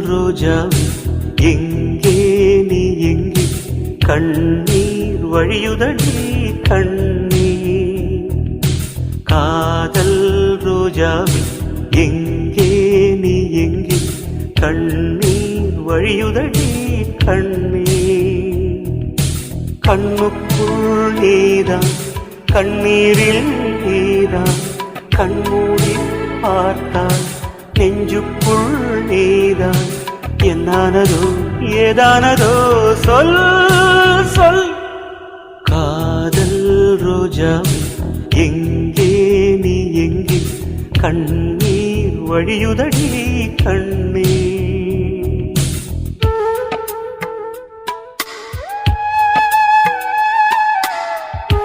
ரோஜாவே எங்கே நீ எங்கே கண்ணீர் வழியுதடி கண்ணீர் காதல் ரோஜாவே எங்கே நீ எங்கே கண்ணீர் வழியுதடி கண்ணீர் கண்ணுக்குள் நீதான் கண்ணீரில் நீதான் கண்மூடி பார்த்தால் நெஞ்சுக்குள் நீதான் என்னானதோ ஏதானதோ சொல் சொல் காதல் ரோஜாவே எங்கே நீ எங்கே கண்ணீர் வழியுதடி கண்ணீர்